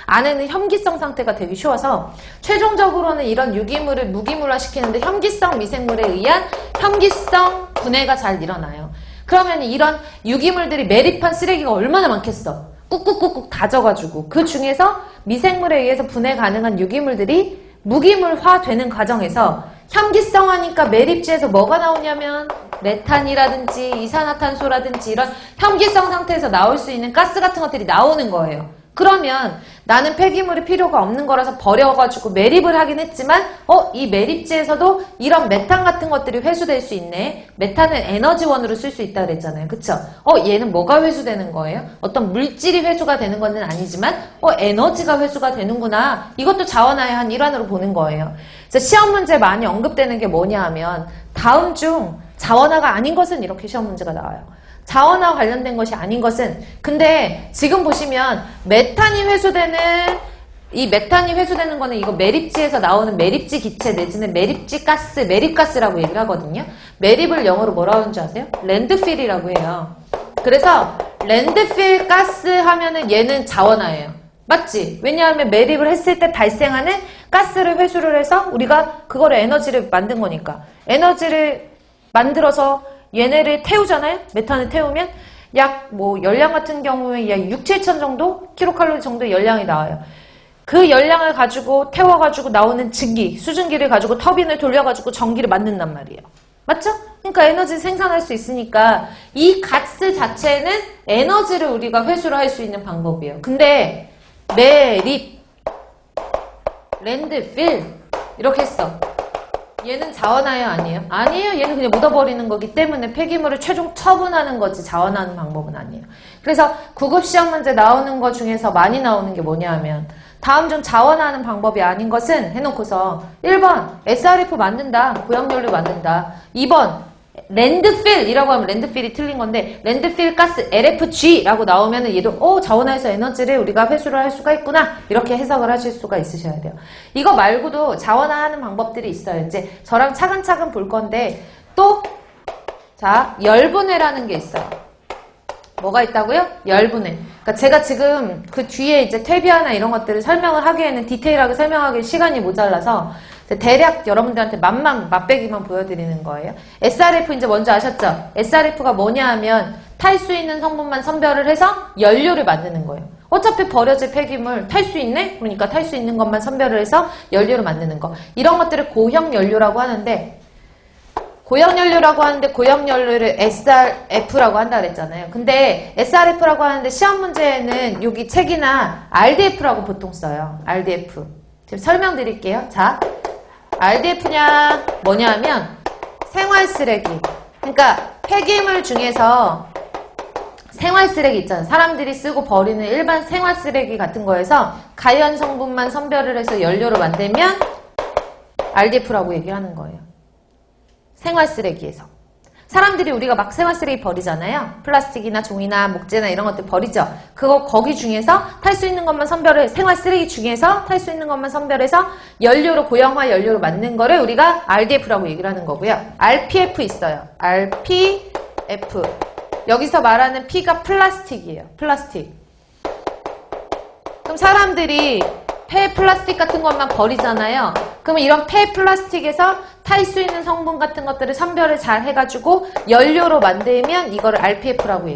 안에는 혐기성 상태가 되기 쉬워서 최종적으로는 이런 유기물을 무기물화시키는데 혐기성 미생물에 의한 혐기성 분해가 잘 일어나요. 그러면 이런 유기물들이 매립한 쓰레기가 얼마나 많겠어. 꾹꾹꾹꾹 다져가지고 그 중에서 미생물에 의해서 분해 가능한 유기물들이 무기물화 되는 과정에서 혐기성하니까 매립지에서 뭐가 나오냐면 메탄이라든지 이산화탄소라든지 이런 혐기성 상태에서 나올 수 있는 가스 같은 것들이 나오는 거예요. 그러면 나는 폐기물이 필요가 없는 거라서 버려가지고 매립을 하긴 했지만 이 매립지에서도 이런 메탄 같은 것들이 회수될 수 있네. 메탄을 에너지원으로 쓸 수 있다 그랬잖아요. 그쵸? 얘는 뭐가 회수되는 거예요? 어떤 물질이 회수가 되는 건 아니지만 에너지가 회수가 되는구나. 이것도 자원화의 한 일환으로 보는 거예요. 그래서 시험 문제 많이 언급되는 게 뭐냐 하면 다음 중 자원화가 아닌 것은 이렇게 시험 문제가 나와요. 자원화 관련된 것이 아닌 것은 근데 지금 보시면 메탄이 회수되는 이 메탄이 회수되는 거는 이거 매립지에서 나오는 매립지 기체 내지는 매립지 가스, 매립가스라고 얘기를 하거든요. 매립을 영어로 뭐라고 하는지 아세요? 랜드필이라고 해요. 그래서 랜드필 가스 하면은 얘는 자원화예요. 맞지? 왜냐하면 매립을 했을 때 발생하는 가스를 회수를 해서 우리가 그거를 에너지를 만든 거니까 에너지를 만들어서 얘네를 태우잖아요? 메탄을 태우면 약 열량 같은 경우에 약 6, 7천 정도? 킬로칼로리 정도의 열량이 나와요. 그 열량을 가지고 태워가지고 나오는 증기, 수증기를 가지고 터빈을 돌려가지고 전기를 만든단 말이에요. 맞죠? 그러니까 에너지 생산할 수 있으니까 이 가스 자체는 에너지를 우리가 회수를 할 수 있는 방법이에요. 근데 매립, 랜드필 이렇게 했어. 얘는 자원화예요? 아니에요? 아니에요. 얘는 그냥 묻어버리는 거기 때문에 폐기물을 최종 처분하는 거지 자원하는 방법은 아니에요. 그래서 구급 시험 문제 나오는 것 중에서 많이 나오는 게 뭐냐 하면 다음 중 자원하는 방법이 아닌 것은 해놓고서 1번 SRF 만든다. 고형연료 만든다. 2번 랜드필이라고 하면 랜드필이 틀린 건데 랜드필 가스 LFG라고 나오면 얘도 자원화해서 에너지를 우리가 회수를 할 수가 있구나 이렇게 해석을 하실 수가 있으셔야 돼요. 이거 말고도 자원화하는 방법들이 있어요. 이제 저랑 차근차근 볼 건데 또 자 열분해라는 게 있어요. 뭐가 있다고요? 열분해. 그러니까 제가 지금 그 뒤에 이제 퇴비화나 이런 것들을 설명을 하기에는 디테일하게 설명하기 시간이 모자라서 대략 여러분들한테 맛배기만 보여드리는 거예요. SRF 이제 먼저 아셨죠? SRF가 뭐냐 하면 탈 수 있는 성분만 선별을 해서 연료를 만드는 거예요. 어차피 버려질 폐기물 탈 수 있네? 그러니까 탈 수 있는 것만 선별을 해서 연료를 만드는 거. 이런 것들을 고형연료라고 하는데 고형연료라고 하는데 고형연료를 SRF라고 한다 그랬잖아요. 근데 SRF라고 하는데 시험 문제에는 여기 책이나 RDF라고 보통 써요. RDF. 지금 설명드릴게요. 자. RDF냐 뭐냐 하면 생활쓰레기 그러니까 폐기물 중에서 생활쓰레기 있잖아요. 사람들이 쓰고 버리는 일반 생활쓰레기 같은 거에서 가연 성분만 선별을 해서 연료로 만들면 RDF라고 얘기하는 거예요. 생활쓰레기에서 사람들이 우리가 막 생활쓰레기 버리잖아요. 플라스틱이나 종이나 목재나 이런 것들 버리죠. 거기 중에서 탈 수 있는 것만 생활쓰레기 중에서 탈 수 있는 것만 선별해서 연료로 고형화 연료로 만든 거를 우리가 RDF라고 얘기를 하는 거고요. RPF 있어요. RPF. 여기서 말하는 P가 플라스틱이에요. 플라스틱. 그럼 사람들이 폐 플라스틱 같은 것만 버리잖아요. 그러면 이런 폐 플라스틱에서 탈 수 있는 성분 같은 것들을 선별을 잘 해가지고 연료로 만들면 이거를 RPF라고